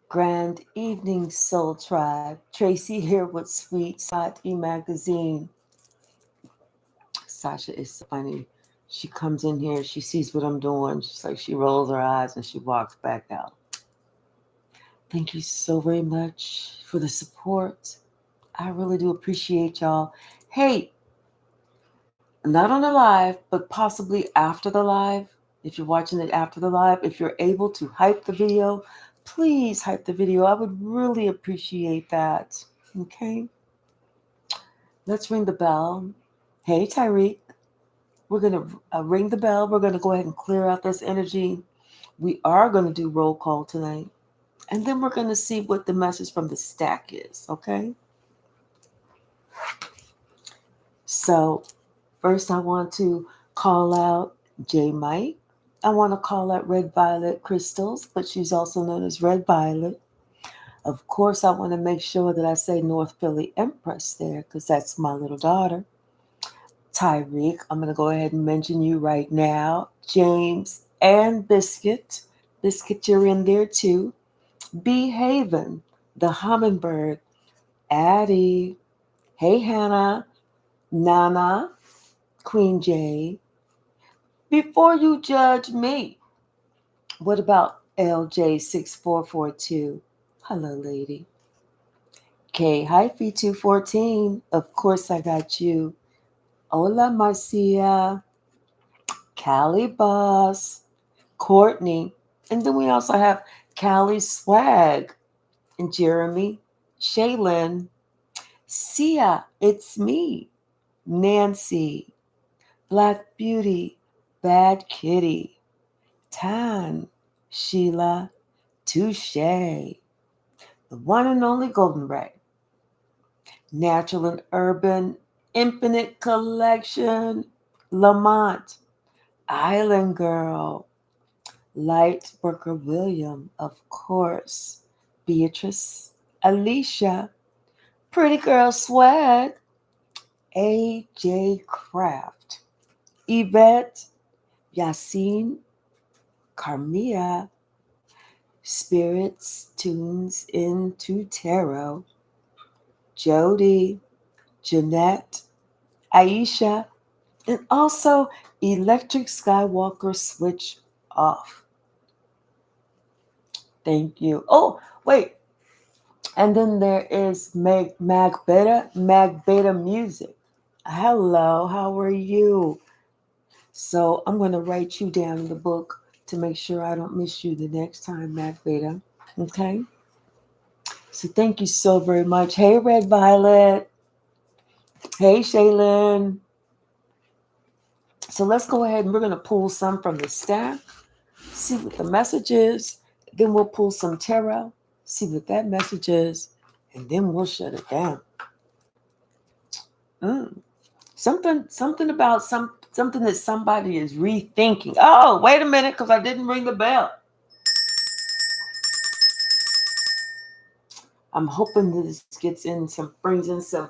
Grand evening, Soul Tribe. Tracy here with Sweet Spot e-magazine. Sasha is so funny. She comes in here, she sees what I'm doing. She's like, she rolls her eyes and she walks back out. Thank you so very much for the support. I really do appreciate y'all. Hey, not on the live, but possibly after the live. If you're watching it after the live, if you're able to hype the video, please hype the video. I would really appreciate that. Okay, let's ring the bell. Hey, Tyreek, we're going to ring the bell. We're going to go ahead and clear out this energy. We are going to do roll call tonight. And then we're going to see what the message from the stack is. Okay, so first, I want to call out J Mike. I want to call out Red Violet Crystals, but she's also known as Red Violet. Of course, I want to make sure that I say North Philly Empress there because that's my little daughter. Tyreek, I'm going to go ahead and mention you right now. James and Biscuit. Biscuit, you're in there too. B Haven, the Hummingbird. Addie. Hey, Hannah. Nana. Queen J. Before you judge me, what about LJ6442? Hello, lady. K hyphy 214. Of course, I got you. Hola, Marcia. Callie Boss. Courtney. And then we also have Callie Swag. And Jeremy. Shaylin. Sia. It's me. Nancy. Black Beauty. Bad Kitty. Tan. Sheila. Touche. The one and only Golden Ray. Natural and Urban, Infinite Collection, Lamont, Island Girl, Light Worker William, of course, Beatrice, Alicia, Pretty Girl Swag, AJ Craft, Yvette, Yassine, Carmia, Spirits Tunes into Tarot, Jody, Jeanette, Aisha, and also Electric Skywalker Switch Off. Thank you. Oh, wait. And then there is Mag Beta Music. Hello, how are you? So I'm going to write you down in the book to make sure I don't miss you the next time, Mag Beta. Okay? So thank you so very much. Hey, Red Violet. Hey, Shaylin. So let's go ahead and we're going to pull some from the stack, see what the message is. Then we'll pull some tarot, see what that message is, and then we'll shut it down. Mm. Something about something that somebody is rethinking. Oh, wait a minute, because I didn't ring the bell. I'm hoping that this brings in some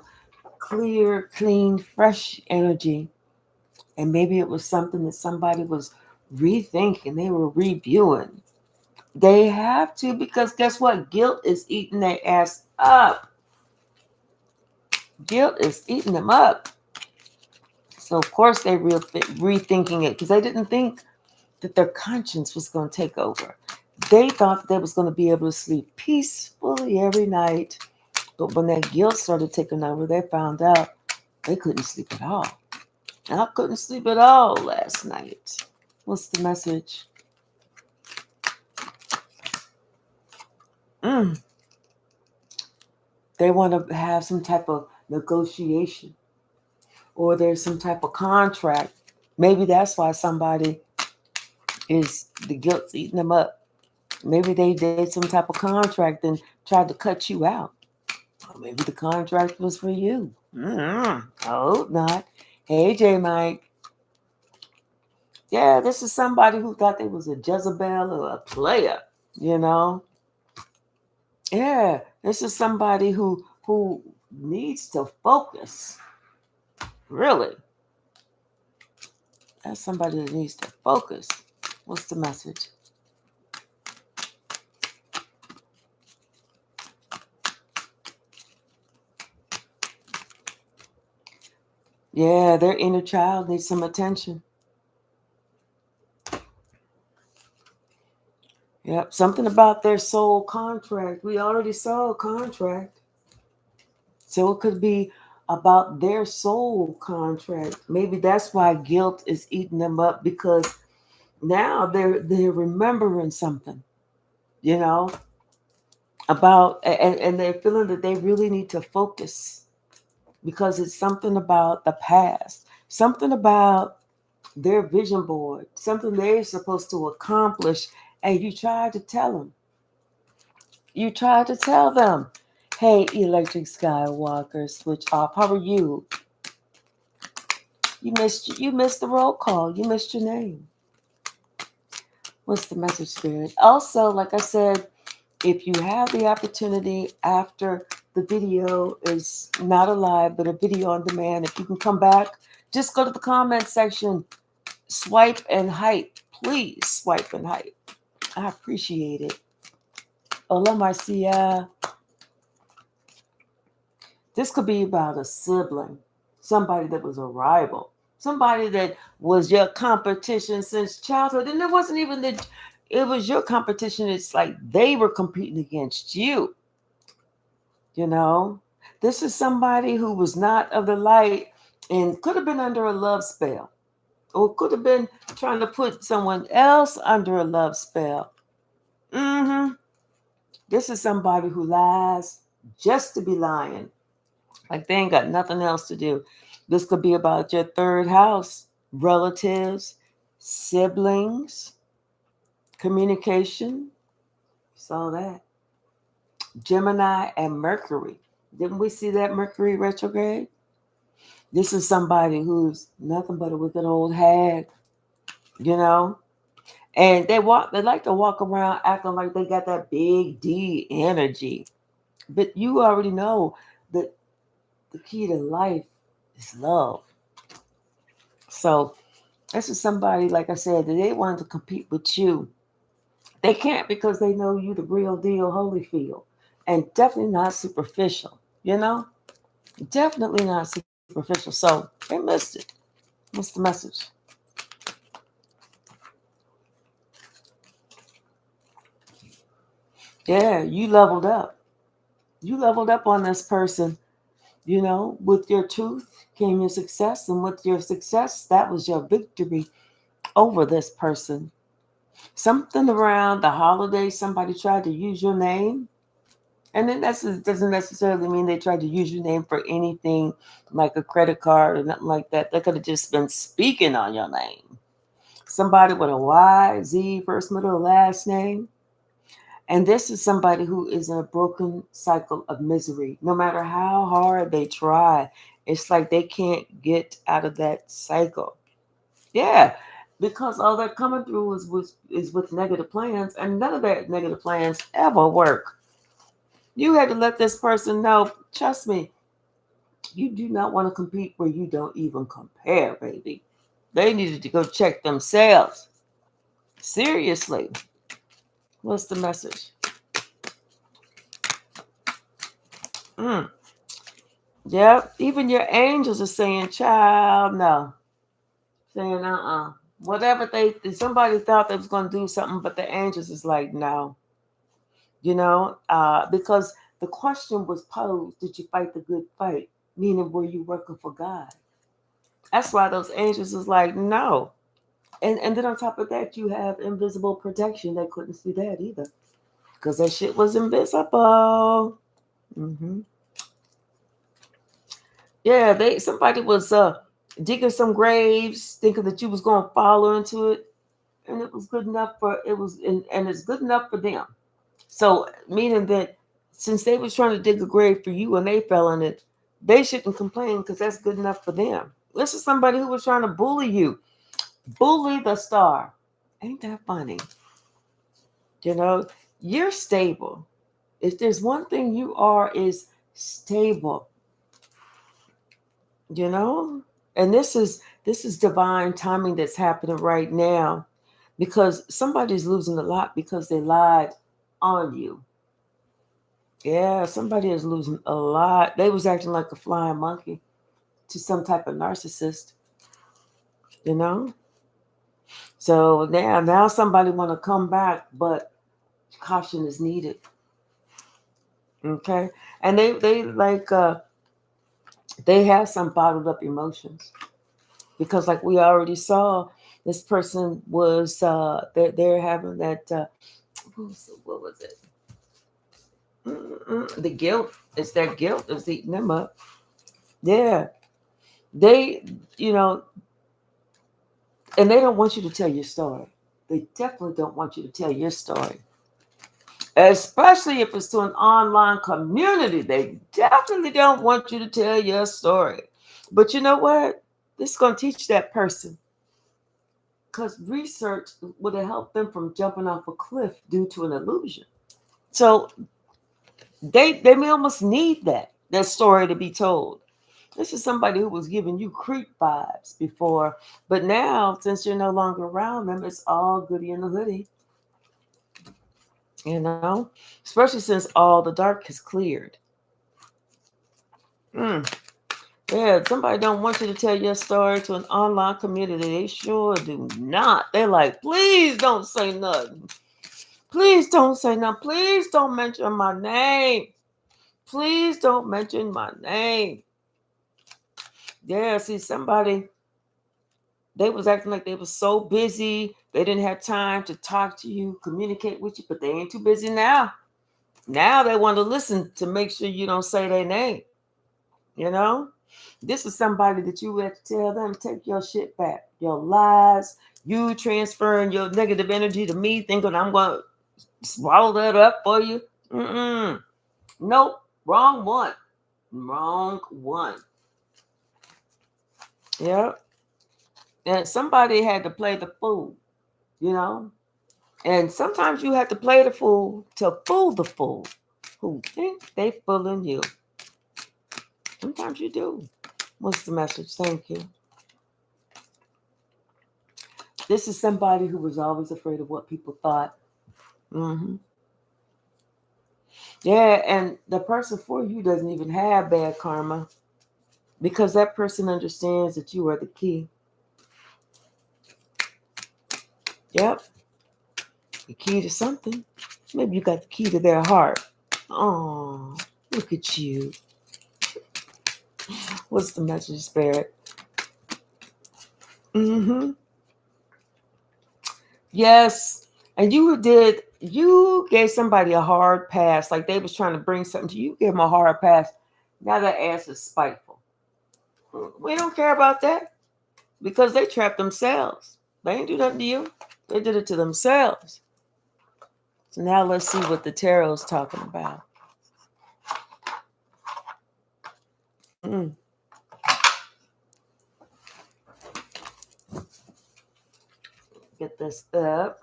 clear, clean, fresh energy. And maybe it was something that somebody was rethinking, they were reviewing. They have to because guess what? Guilt is eating their ass up. Guilt is eating them up. So of course they rethinking it because they didn't think that their conscience was going to take over. They thought they was going to be able to sleep peacefully every night. But when that guilt started taking over, they found out they couldn't sleep at all. I couldn't sleep at all last night. What's the message? Mm. They want to have some type of negotiation or there's some type of contract. Maybe that's why somebody is the guilt's eating them up. Maybe they did some type of contract and tried to cut you out. Or maybe the contract was for you. I hope not. Hey, J Mike. Yeah, this is somebody who thought they was a Jezebel or a player, you know? Yeah, this is somebody who needs to focus. Really. That's somebody that needs to focus. What's the message? Yeah, their inner child needs some attention. Yep, something about their soul contract. We already saw a contract. So it could be about their soul contract. Maybe that's why guilt is eating them up, because now they're remembering something, you know, about, and they're feeling that they really need to focus because it's something about the past, something about their vision board, something they're supposed to accomplish. And you try to tell them, you try to tell them, hey, electric skywalker, switch off. How are you? You missed the roll call. You missed your name. What's the message, spirit? Also, like I said, if you have the opportunity after the video is not a live, but a video on demand, if you can come back, just go to the comment section, swipe and hype. Please swipe and hype. I appreciate it. Hola, Marcia. This could be about a sibling, somebody that was a rival, somebody that was your competition since childhood. And it wasn't even that it was your competition. It's like they were competing against you, you know? This is somebody who was not of the light and could have been under a love spell, or could have been trying to put someone else under a love spell. Mm-hmm. This is somebody who lies just to be lying. Like they ain't got nothing else to do. This could be about your third house, relatives, siblings, communication. Saw that. Gemini and Mercury. Didn't we see that Mercury retrograde? This is somebody who's nothing but a wicked old hag, you know? And they like to walk around acting like they got that big D energy. But you already know that the key to life is love. So this is somebody, like I said, that they want to compete with you. They can't because they know you the real deal, Holyfield. And definitely not superficial, you know? Definitely not superficial. So they missed it. What's the message? Yeah, you leveled up. You leveled up on this person, you know? With your truth came your success. And with your success, that was your victory over this person. Something around the holidays, somebody tried to use your name. And then that doesn't necessarily mean they tried to use your name for anything like a credit card or nothing like that. They could have just been speaking on your name. Somebody with a Y, Z, first, middle, last name. And this is somebody who is in a broken cycle of misery. No matter how hard they try, it's like they can't get out of that cycle. Yeah, because all they're coming through is with negative plans, and none of their negative plans ever work. You had to let this person know, trust me, you do not want to compete where you don't even compare, baby. They needed to go check themselves. Seriously. What's the message? Mm. Yep. Even your angels are saying, child, no. Saying, Whatever somebody thought they was going to do something, but the angels is like, no. Because the question was posed, did you fight the good fight? Meaning, were you working for God? That's why those angels is like, no. And then on top of that, you have invisible protection. They couldn't see that either because that shit was invisible. Hmm. Yeah, somebody was digging some graves, thinking that you was gonna follow into it, and it was good enough for it was, and it's good enough for them. So meaning that since they was trying to dig a grave for you and they fell in it, they shouldn't complain because that's good enough for them. This is somebody who was trying to bully the star. Ain't that funny? You know, you're stable. If there's one thing you are, is stable, you know? And this is divine timing that's happening right now because somebody's losing a lot because they lied on you. Yeah, somebody is losing a lot. They was acting like a flying monkey. to some type of narcissist, you know? So now somebody want to come back, but caution is needed. Okay? And they like they have some bottled up emotions. Because like we already saw, this person was they're having that what was it? The guilt. It's their guilt that's eating them up. Yeah. They, you know, and they don't want you to tell your story. They definitely don't want you to tell your story. Especially if it's to an online community. They definitely don't want you to tell your story. But you know what? This is going to teach that person. Because research would have helped them from jumping off a cliff due to an illusion. So they may almost need that story to be told. This is somebody who was giving you creep vibes before, but now since you're no longer around them, it's all goody in the hoodie. You know, especially since all the dark has cleared. Yeah, somebody don't want you to tell your story to an online community. They sure do not. They're like, please don't say nothing. Please don't say nothing. Please don't mention my name. Please don't mention my name. Yeah, see, somebody, they was acting like they were so busy. They didn't have time to talk to you, communicate with you, but they ain't too busy now. Now they want to listen to make sure you don't say their name. You know? This is somebody that you have to tell them, take your shit back. Your lies, you transferring your negative energy to me, thinking I'm going to swallow that up for you. Nope. Wrong one. Wrong one. Yeah. And somebody had to play the fool, you know? And sometimes you have to play the fool to fool the fool who think they fooling you. Sometimes you do. What's the message? Thank you. This is somebody who was always afraid of what people thought. Yeah, and the person for you doesn't even have bad karma because that person understands that you are the key. Yep, the key to something. Maybe you got the key to their heart. Oh, look at you. What's the message, Spirit? Yes. And you gave somebody a hard pass, like they was trying to bring something to you, gave them a hard pass. Now that ass is spiteful. We don't care about that because they trapped themselves. They ain't do nothing to you. They did it to themselves. So now let's see what the tarot's talking about. Get this up.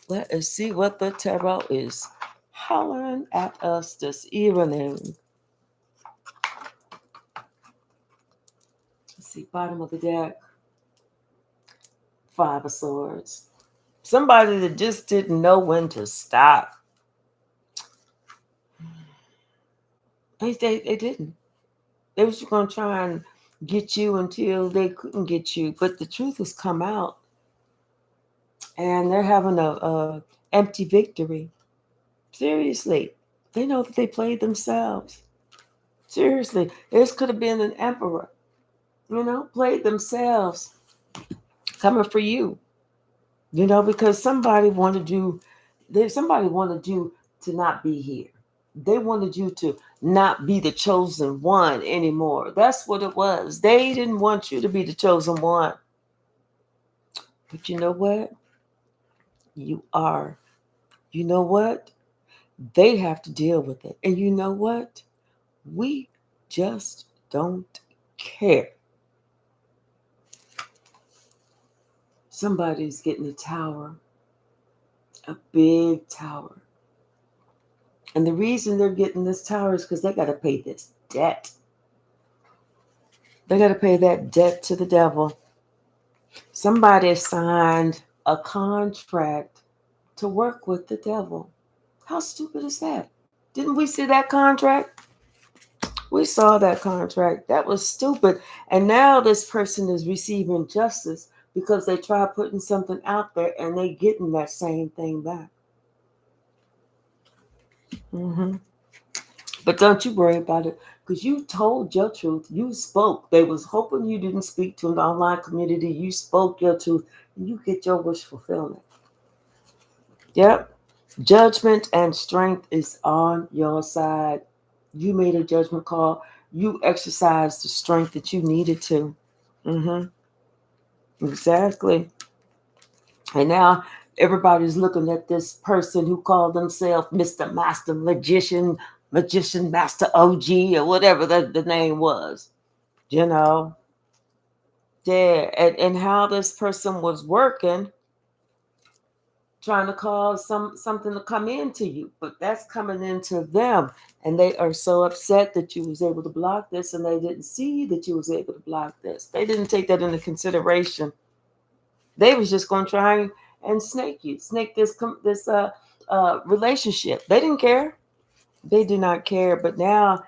Let us see what the tarot is hollering at us this evening. Let's see, bottom of the deck. 5 of Swords. Somebody that just didn't know when to stop. They didn't. They was going to try and get you until they couldn't get you. But the truth has come out. And they're having a empty victory. Seriously. They know that they played themselves. Seriously. This could have been an emperor. Played themselves. Coming for you. Because somebody wanted you to not be here. They wanted you to not be the chosen one anymore. That's what it was. They didn't want you to be the chosen one. But you know what? You are. You know what? They have to deal with it. And you know what? We just don't care. Somebody's getting a tower. A big tower. And the reason they're getting this tower is because they got to pay this debt. They got to pay that debt to the devil. Somebody signed a contract to work with the devil. How stupid is that? Didn't we see that contract? We saw that contract. That was stupid. And now this person is receiving justice because they tried putting something out there and they getting that same thing back. Hmm. But don't you worry about it because you told your truth. You spoke. They was hoping you didn't speak to an online community. You spoke your truth and you get your wish fulfillment. Yep. Judgment and strength is on your side. You made a judgment call. You exercised the strength that you needed to. Hmm. Exactly. And now everybody's looking at this person who called themselves Mr. Master Magician, Magician Master OG, or whatever the name was. You know, yeah, and how this person was working, trying to cause something to come into you, but that's coming into them, and they are so upset that you was able to block this, and they didn't see that you was able to block this. They didn't take that into consideration. They was just going to try and snake you, snake this relationship. They didn't care. They do not care, but now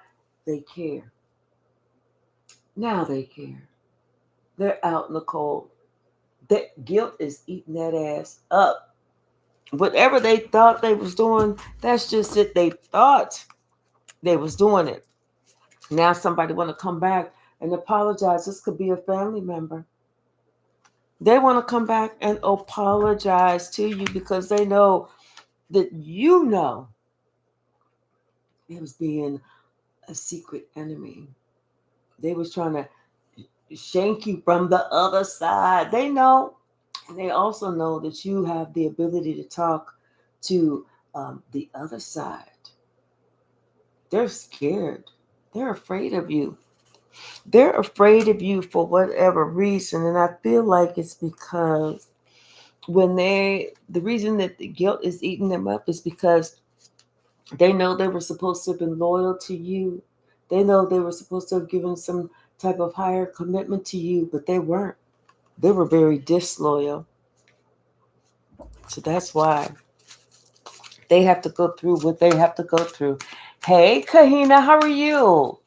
they care. Now they care. They're out in the cold. That guilt is eating that ass up. Whatever they thought they was doing, that's just it. They thought they was doing it. Now somebody want to come back and apologize. This could be a family member. They want to come back and apologize to you because they know that you know it was being a secret enemy. They was trying to shank you from the other side. They know, and they also know that you have the ability to talk to the other side. They're scared. They're afraid of you. They're afraid of you for whatever reason, and I feel like it's because the reason that the guilt is eating them up is because they know they were supposed to have been loyal to you. They know they were supposed to have given some type of higher commitment to you, but they weren't. They were very disloyal. So that's why they have to go through what they have to go through. Hey, Kahina, how are you?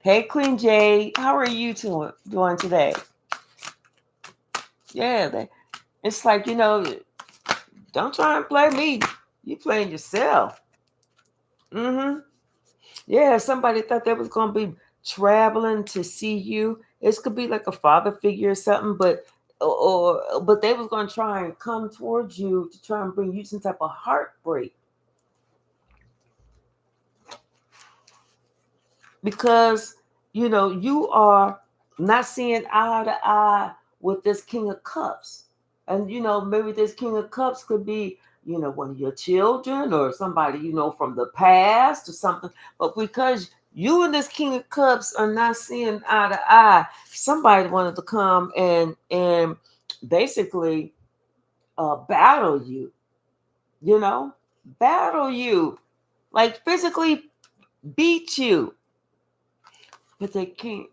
Hey, Queen Jade, how are you doing today? Yeah, it's like, don't try and play me. You playing yourself. Mm-hmm. Yeah, somebody thought they was gonna be traveling to see you. It could be like a father figure or something, but they was gonna try and come towards you to try and bring you some type of heartbreak because you are not seeing eye to eye with this King of Cups, and maybe this King of Cups could be one of your children or somebody from the past or something, but because you and this King of Cups are not seeing eye to eye, somebody wanted to come and basically battle you, you know battle you, like physically beat you, but they can't.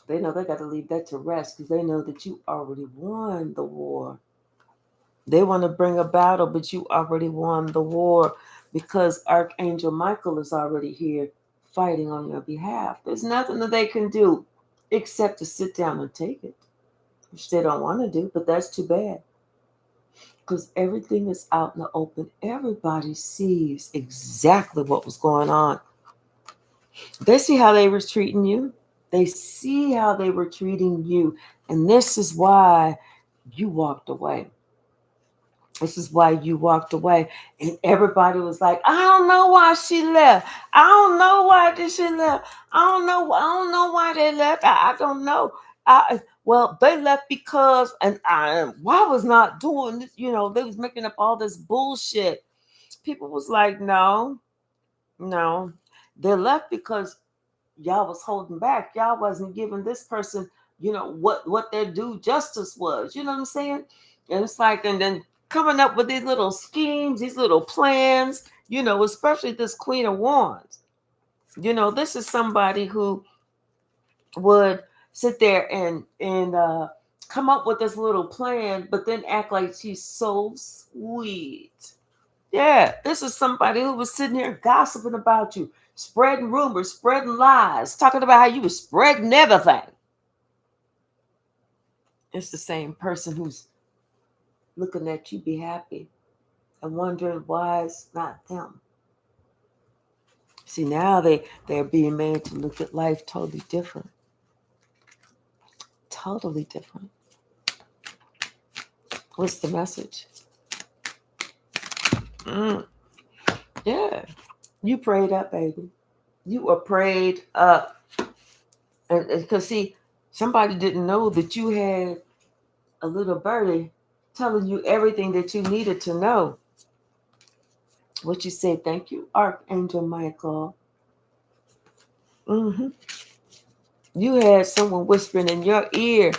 They know they got to leave that to rest because they know that you already won the war. They want to bring a battle, but you already won the war because Archangel Michael is already here fighting on your behalf. There's nothing that they can do except to sit down and take it, which they don't want to do, but that's too bad because everything is out in the open. Everybody sees exactly what was going on. They see how they were treating you. They see how they were treating you. And this is why you walked away. This is why you walked away. And everybody was like, I don't know why she left. I don't know why did she left. I don't know why they left. I don't know. Well, they left because and why was not doing this, they was making up all this bullshit. People was like, no. They left because y'all was holding back. Y'all wasn't giving this person, what their due justice was. You know what I'm saying? And it's like, and then coming up with these little schemes, these little plans, especially this Queen of Wands. This is somebody who would sit there and come up with this little plan, but then act like she's so sweet. Yeah, this is somebody who was sitting here gossiping about you, spreading rumors, spreading lies, talking about how you were spreading everything. It's the same person who's looking at you be happy and wondering why it's not them. See, now they're being made to look at life totally different. Totally different. What's the message? Yeah. You prayed up, baby. You were prayed up. And because, see, somebody didn't know that you had a little birdie telling you everything that you needed to know. What you say, thank you, Archangel Michael. Mm-hmm. You had someone whispering in your ear,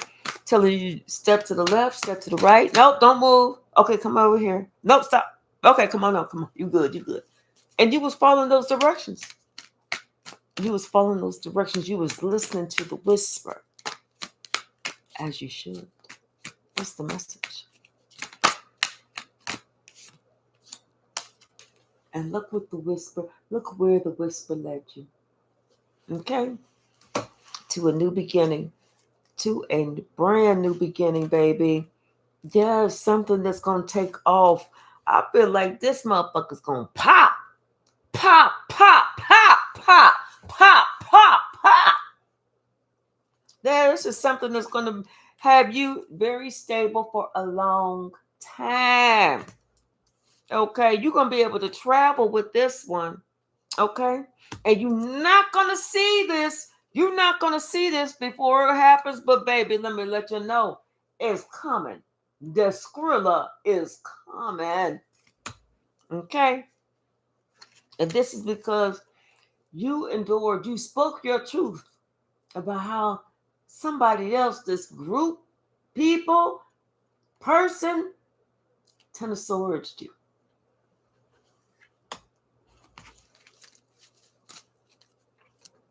telling you step to the left, step to the right. Nope, don't move. Okay, come over here. Nope, stop. Okay, come on, come on. You good, you good. And you was following those directions. You was following those directions. You was listening to the whisper, as you should. What's the message? And look what the whisper, look where the whisper led you. Okay? To a new beginning. To a brand new beginning, baby. There's something that's going to take off. I feel like this motherfucker's going to pop. Pop, pop, pop, pop, pop, pop, pop. This is something that's going to have you very stable for a long time. Okay, you're going to be able to travel with this one. Okay, and you're not going to see this. You're not going to see this before it happens. But baby, let me let you know, it's coming. The Skrilla is coming. Okay, and this is because you endured. You spoke your truth about how somebody else, this group, people, person, tensorged you.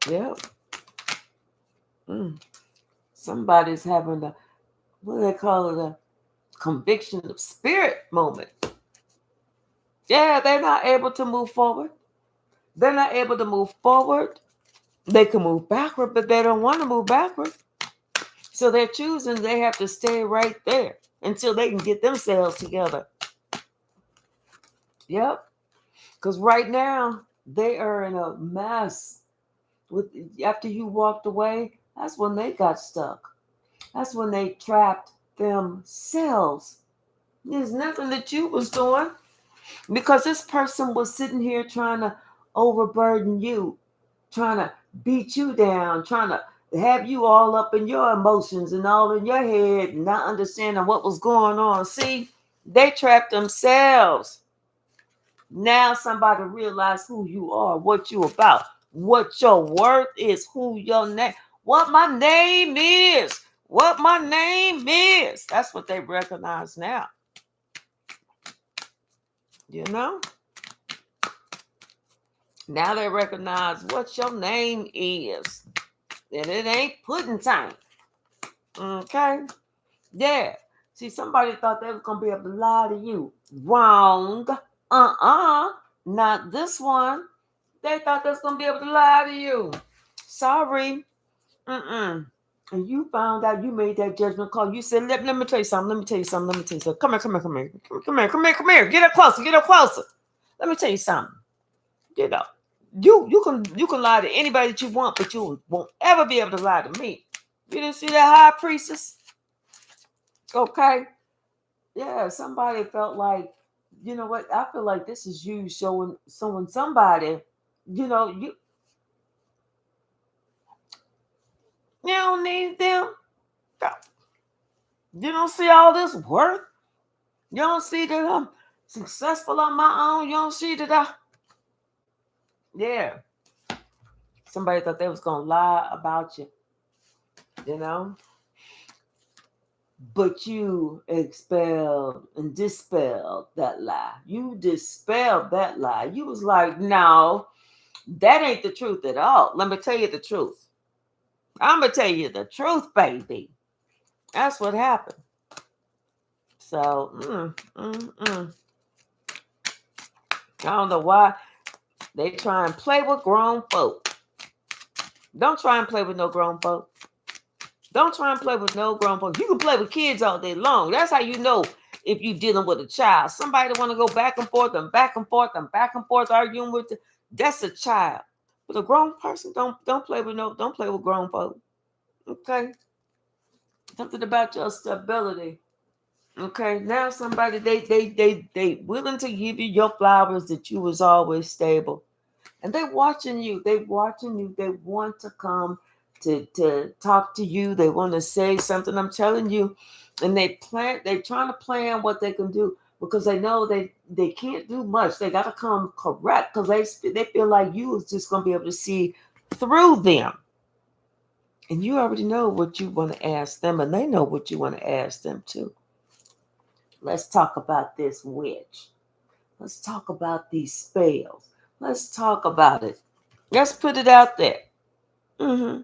Yep. Somebody's having a, what do they call it, a conviction of spirit moment. Yeah, they're not able to move forward. They're not able to move forward. They can move backward, but they don't want to move backward. So they're choosing, they have to stay right there until they can get themselves together. Yep. Because right now, they are in a mess. With after you walked away, that's when they got stuck. That's when they trapped themselves. There's nothing that you was doing because this person was sitting here trying to overburden you, trying to beat you down, trying to have you all up in your emotions and all in your head, not understanding what was going on. See, they trapped themselves. Now somebody realize who you are, what you about, what your worth is, who your name, what my name is, what my name is. That's what they recognize now. You know? Now they recognize what your name is. And it ain't pudding time. Okay? Yeah. See, somebody thought they was going to be able to lie to you. Wrong. Not this one. They thought they was going to be able to lie to you. Sorry. And you found out, you made that judgment call. You said, let me tell you something. Let me tell you something. Let me tell you something. Come here, come here, come here. Come here, come here, come here. Get up closer. Get up closer. Let me tell you something. Get up. You can lie to anybody that you want, but you won't ever be able to lie to me. You didn't see that high priestess? Okay. Yeah, somebody felt like, you know what? I feel like this is you showing somebody, you know, you don't need them. You don't see all this worth. You don't see that I'm successful on my own. You don't see that yeah. Somebody thought they was gonna lie about you, you know. But you expelled and dispelled that lie. You dispelled that lie. You was like, no, that ain't the truth at all. Let me tell you the truth. I'm gonna tell you the truth, baby. That's what happened. So, I don't know why they try and play with grown folk. Don't try and play with no grown folk. Don't try and play with no grown folk. You can play with kids all day long. That's how you know if you're dealing with a child. Somebody that want to go back and forth and back and forth and back and forth arguing with that's a child. But a grown person don't play with grown folk. Okay? Something about your stability. Okay, now somebody they willing to give you your flowers that you was always stable. And they watching you. They watching you. They want to come to talk to you. They want to say something. I'm telling you. And they're trying to plan what they can do because they know they can't do much. They gotta come correct because they feel like you is just gonna be able to see through them. And you already know what you want to ask them, and they know what you want to ask them too. Let's talk about this witch. Let's talk about these spells. Let's talk about it. Let's put it out there. Mm-hmm.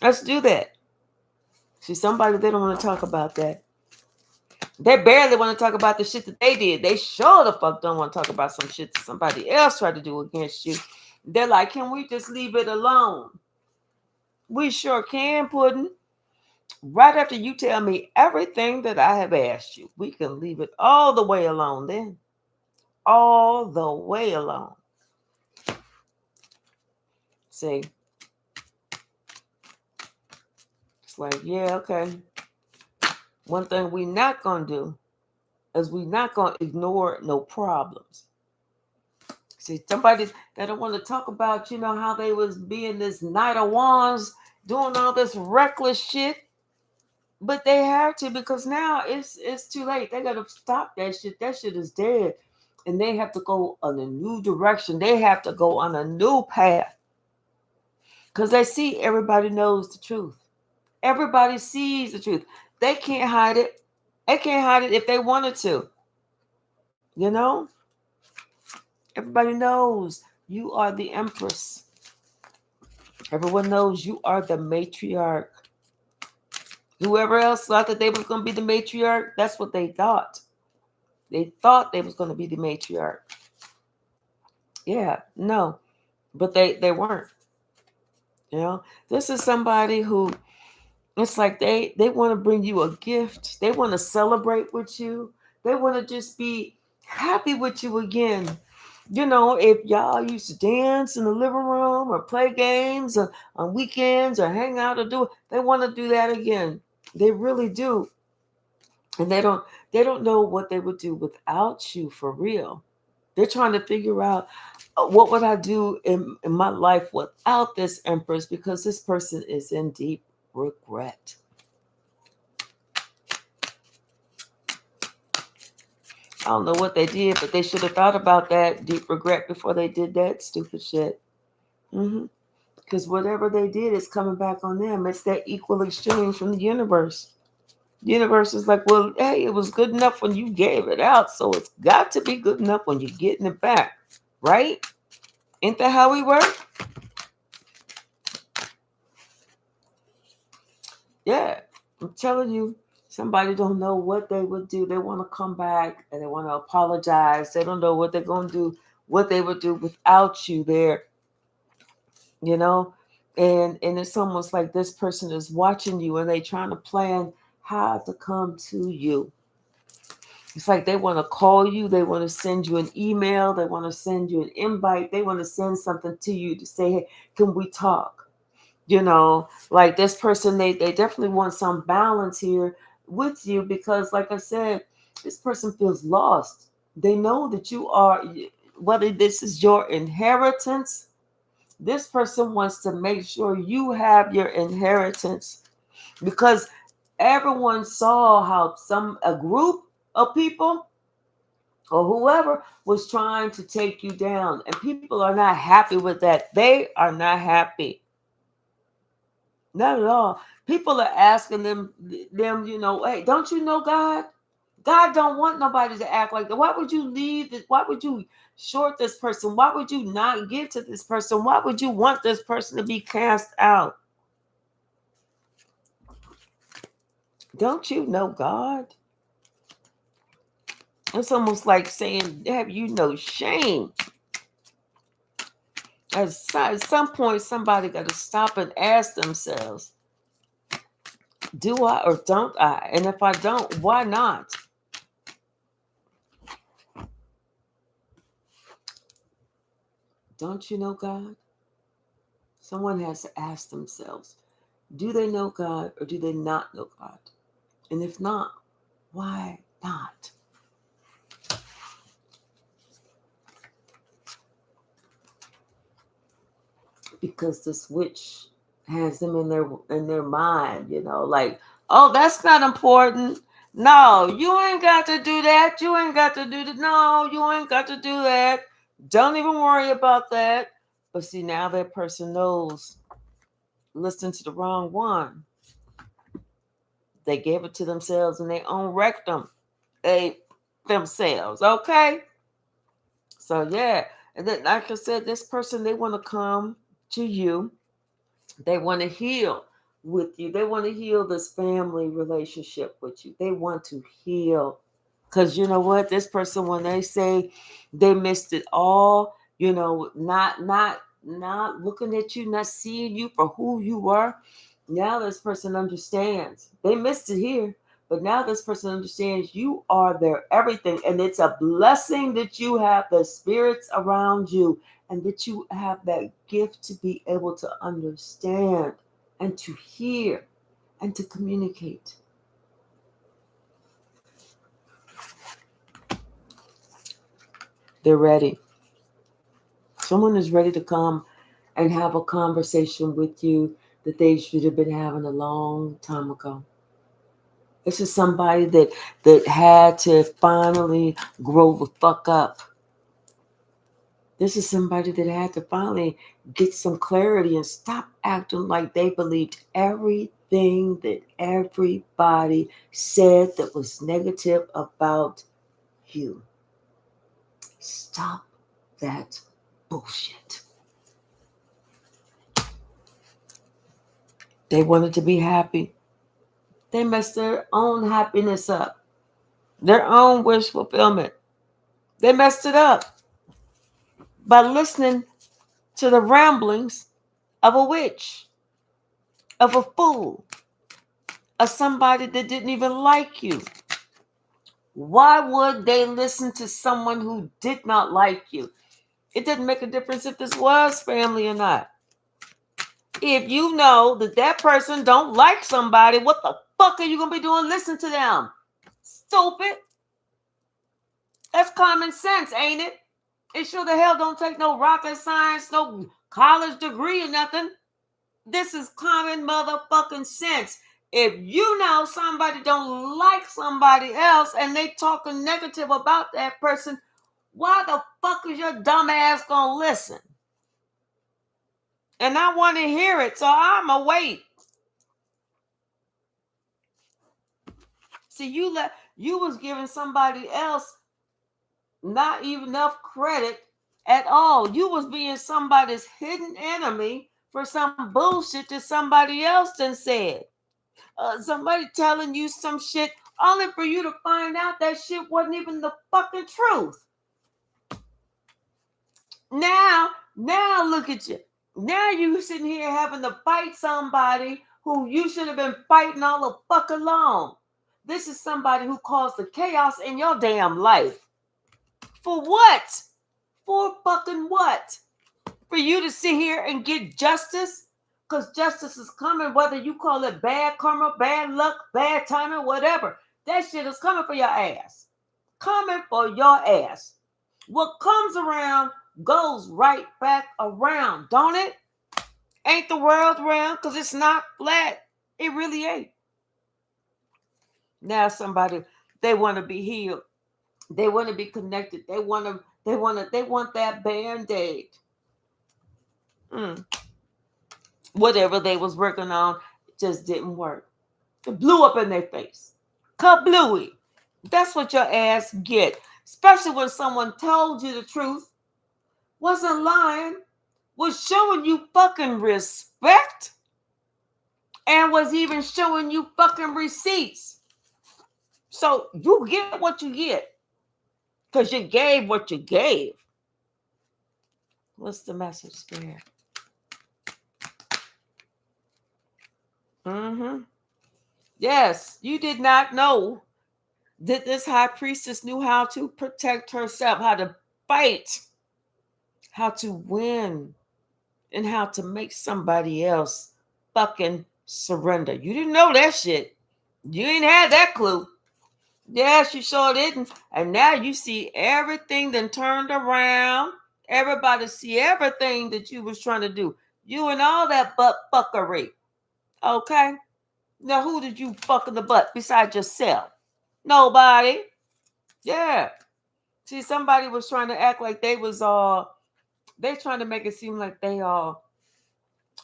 Let's do that. See, somebody, they don't want to talk about that. They barely want to talk about the shit that they did. They sure the fuck don't want to talk about some shit that somebody else tried to do against you. They're like, can we just leave it alone? We sure can, Puddin'. Right after you tell me everything that I have asked you, we can leave it all the way alone then. All the way alone. See, it's like, yeah, okay. One thing we not going to do is we not going to ignore no problems. See, somebody that don't want to talk about, how they was being this Knight of Wands, doing all this reckless shit. But they have to because now it's too late. They got to stop that shit. That shit is dead. And they have to go on a new direction. They have to go on a new path. Because they see everybody knows the truth. Everybody sees the truth. They can't hide it. They can't hide it if they wanted to. You know? Everybody knows you are the empress. Everyone knows you are the matriarch. Whoever else thought that they was going to be the matriarch, that's what they thought. They thought they was going to be the matriarch. Yeah, no. But they weren't. This is somebody who it's like they want to bring you a gift. They want to celebrate with you. They want to just be happy with you again. If y'all used to dance in the living room or play games on weekends or hang out or they want to do that again. They really do. And they don't know what they would do without you for real. They're trying to figure out what would I do in my life without this empress because this person is in deep regret. I don't know what they did, but they should have thought about that deep regret before they did that stupid shit. Because whatever they did is coming back on them. It's that equal exchange from the universe. The universe is like, well, hey, it was good enough when you gave it out, so it's got to be good enough when you're getting it back, right? Ain't that how we work? Yeah, I'm telling you, somebody don't know what they would do. They want to come back and they want to apologize. They don't know what they're going to do, what they would do without you there, you know? And it's almost like this person is watching you and they trying to plan how to come to you. It's like they want to call you. They want to send you an email. They want to send you an invite. They want to send something to you to say, hey, can we talk? Like this person, they definitely want some balance here with you because, like I said, this person feels lost. They know that you are, whether this is your inheritance, this person wants to make sure you have your inheritance because everyone saw how a group of people or whoever was trying to take you down, and people are not happy with that. They are not happy. Not at all. People are asking them, hey, don't you know God? God don't want nobody to act like that. Why would you leave this? Why would you short this person? Why would you not give to this person? Why would you want this person to be cast out? Don't you know God? It's almost like saying, have you no shame? At some point, somebody got to stop and ask themselves, do I or don't I? And if I don't, why not? Don't you know God? Someone has to ask themselves, do they know God or do they not know God? And if not, why not? Because the switch has them in their mind, like, oh, that's not important. No, you ain't got to do that. You ain't got to do that. No, you ain't got to do that. Don't even worry about that. But see, now that person knows, listen to the wrong one. They gave it to themselves and they own rectum. They themselves. Okay. So yeah. And then like I said, this person, they want to come to you. They want to heal with you. They want to heal this family relationship with you. They want to heal. Because you know what? This person, when they say they missed it all, not looking at you, not seeing you for who you were. Now this person understands. They missed it here. But now this person understands you are their everything. And it's a blessing that you have the spirits around you and that you have that gift to be able to understand and to hear and to communicate. They're ready. Someone is ready to come and have a conversation with you that they should have been having a long time ago. This is somebody that had to finally grow the fuck up. This is somebody that had to finally get some clarity and stop acting like they believed everything that everybody said that was negative about you. Stop that bullshit. They wanted to be happy. They messed their own happiness up, their own wish fulfillment. They messed it up by listening to the ramblings of a witch, of a fool, of somebody that didn't even like you. Why would they listen to someone who did not like you? It didn't make a difference if this was family or not. If you know that that person don't like somebody, what the fuck are you going to be doing? Listen to them. Stupid. That's common sense, ain't it? It sure the hell don't take no rocket science, no college degree or nothing. This is common motherfucking sense. If you know somebody don't like somebody else and they talking negative about that person, why the fuck is your dumb ass gonna listen? And I want to hear it, so I'ma wait. See, you was giving somebody else not even enough credit at all. You was being somebody's hidden enemy for some bullshit that somebody else done said. Somebody telling you some shit only for you to find out that shit wasn't even the fucking truth. Now look at you. Now you sitting here having to fight somebody who you should have been fighting all the fuck along. This is somebody who caused the chaos in your damn life. For what? For fucking what? For you to sit here and get justice? Because justice is coming, whether you call it bad karma, bad luck, bad timing, whatever. That shit is coming for your ass. Coming for your ass. What comes around goes right back around, don't it? Ain't the world round? Because it's not flat. It really ain't. Now somebody, they want to be healed. They want to be connected. They want that band-aid. Whatever they was working on just didn't work. It blew up in their face. Kablooey. That's what your ass get. Especially when someone told you the truth, wasn't lying, was showing you fucking respect, and was even showing you fucking receipts. So you get what you get. because you gave what you gave. What's the message, Spirit? Yes, you did not know that this high priestess knew how to protect herself, how to fight, how to win, and how to make somebody else fucking surrender. You didn't know that shit. You ain't had that clue. Yes, you sure didn't. And now you see everything then turned around. Everybody see everything that you was trying to do. You and all that butt fuckery. Okay? Now who did you fuck in the butt besides yourself? Nobody. Yeah. See, somebody was trying to act like they was they trying to make it seem like they all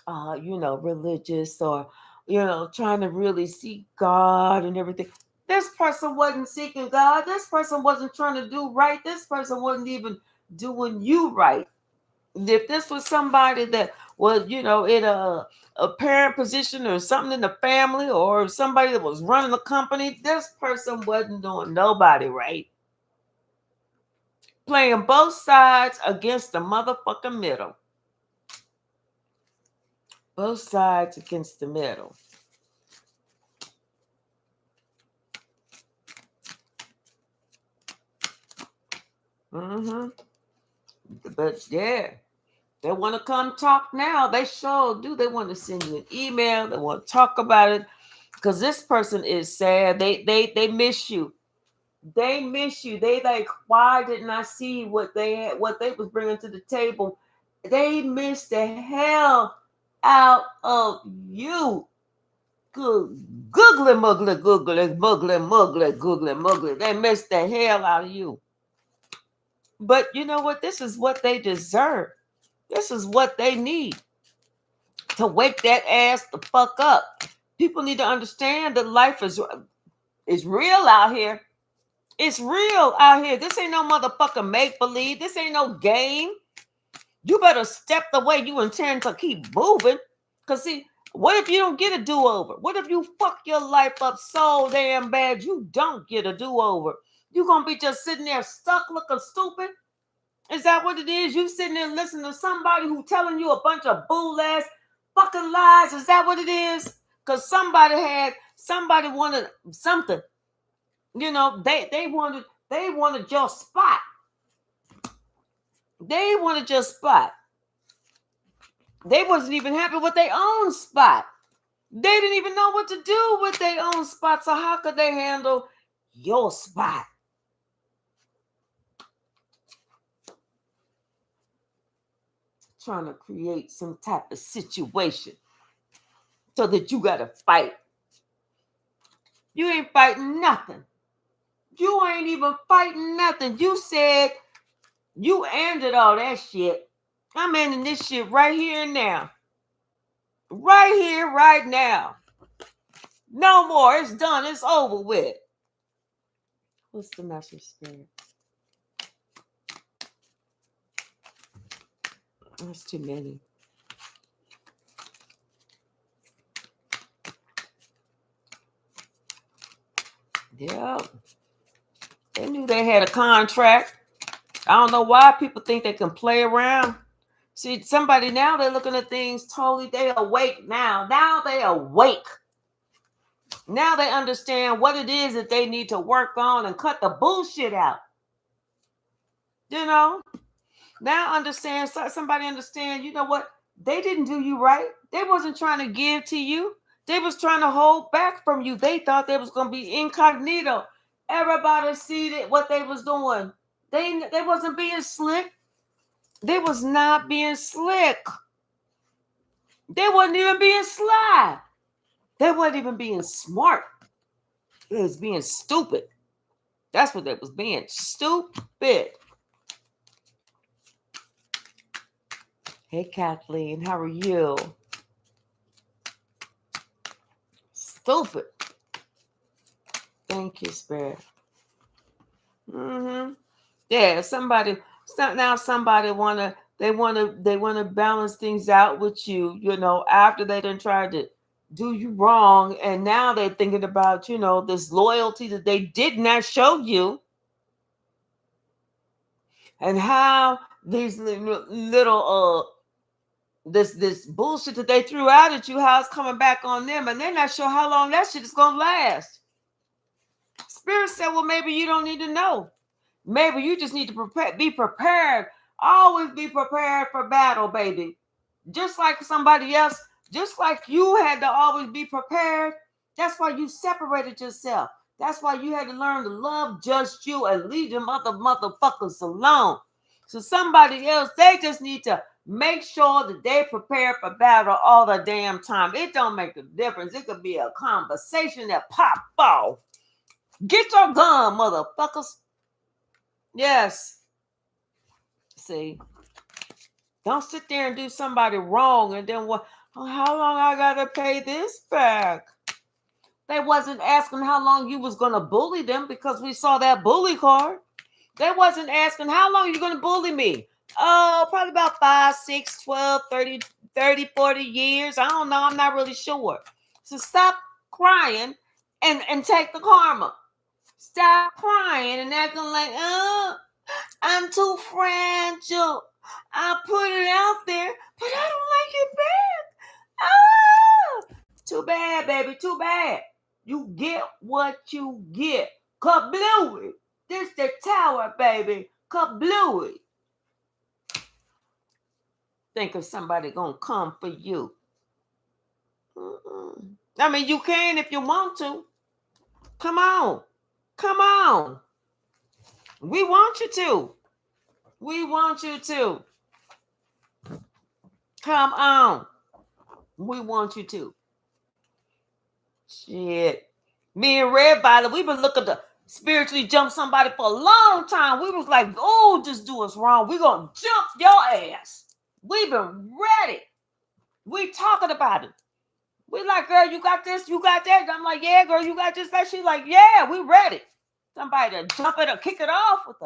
religious, or trying to really seek God and everything. This person wasn't seeking God. This person wasn't trying to do right. This person wasn't even doing you right. If this was somebody that was, in a parent position or something in the family, or somebody that was running a company, this person wasn't doing nobody right. Playing both sides against the motherfucking middle. Both sides against the middle. But yeah, they want to come talk now. They sure do. They want to send you an email. They want to talk about it because this person is sad. They miss you. They miss you. They like, why didn't I see what they had, what they was bringing to the table? They miss the hell out of you. Good, googly muggly, googly muggly, muggly, googly muggly. They miss the hell out of you. But you know what? This is what they deserve. This is what they need to wake that ass the fuck up. People need to understand that life is real out here. It's real out here. This ain't no motherfucking make-believe. This ain't no game. You better step the way you intend to keep moving. Because see, what if you don't get a do-over? What if you fuck your life up so damn bad you don't get a do-over? You gonna be just sitting there stuck looking stupid? Is that what it is? You sitting there listening to somebody who telling you a bunch of bull ass fucking lies? Is that what it is? Because somebody wanted something. They wanted your spot. They wanted your spot. They wasn't even happy with their own spot. They didn't even know what to do with their own spot. So how could they handle your spot? Trying to create some type of situation so that you got to fight. You ain't fighting nothing. You ain't even fighting nothing. You said you ended all that shit. I'm ending this shit right here and now. Right here, right now. No more. It's done. It's over with. What's the message, Spirit? That's too many. Yeah. They knew they had a contract. I don't know why people think they can play around. See, somebody now, they're looking at things totally, they awake now. Now they awake. Now they understand what it is that they need to work on and cut the bullshit out. Now somebody understand, you know what? They didn't do you right. They wasn't trying to give to you. They was trying to hold back from you. They thought they was going to be incognito. Everybody see that what they was doing. They wasn't being slick. They was not being slick. They wasn't even being sly. They wasn't even being smart. They was being stupid. That's what they was being. Stupid. Hey, Kathleen, how are you? Stupid. Thank you, Spirit. Yeah, somebody wanna balance things out with you, after they done tried to do you wrong, and now they're thinking about, this loyalty that they did not show you. and how these little this bullshit that they threw out at you, how it's coming back on them, and they're not sure how long that shit is gonna last. Spirit said, well, maybe you don't need to know. Maybe you just need to be prepared. Always be prepared for battle, baby. Just like somebody else, just like you had to always be prepared. That's why you separated yourself. That's why you had to learn to love just you and leave them other motherfuckers alone. So somebody else, they just need to make sure that they prepare for battle all the damn time. It don't make a difference. It could be a conversation that pop off. Get your gun, motherfuckers. Yes. See, don't sit there and do somebody wrong and then what? Oh, how long I gotta pay this back? They wasn't asking how long you was gonna bully them because we saw that bully card. They wasn't asking how long you gonna bully me. Oh, probably about 5, 6, 12, 30, 40 years. I don't know. I'm not really sure. So stop crying and take the karma. Stop crying and acting like, oh, I'm too fragile. I put it out there, but I don't like it back. Ah! Too bad, baby. Too bad. You get what you get. Kablooey. This the tower, baby. Kablooey. Think of somebody gonna come for you. I mean, you can if you want to. Come on. Come on. We want you to. We want you to. Come on. We want you to. Shit. Me and Red Violet, we've been looking to spiritually jump somebody for a long time. We was like, oh, just do us wrong. We're going to jump your ass. We've been ready. We talking about it. We like, girl, you got this, you got that. I'm like, yeah, girl, you got this, that. She like, yeah, we ready. Somebody to jump it or kick it off with us.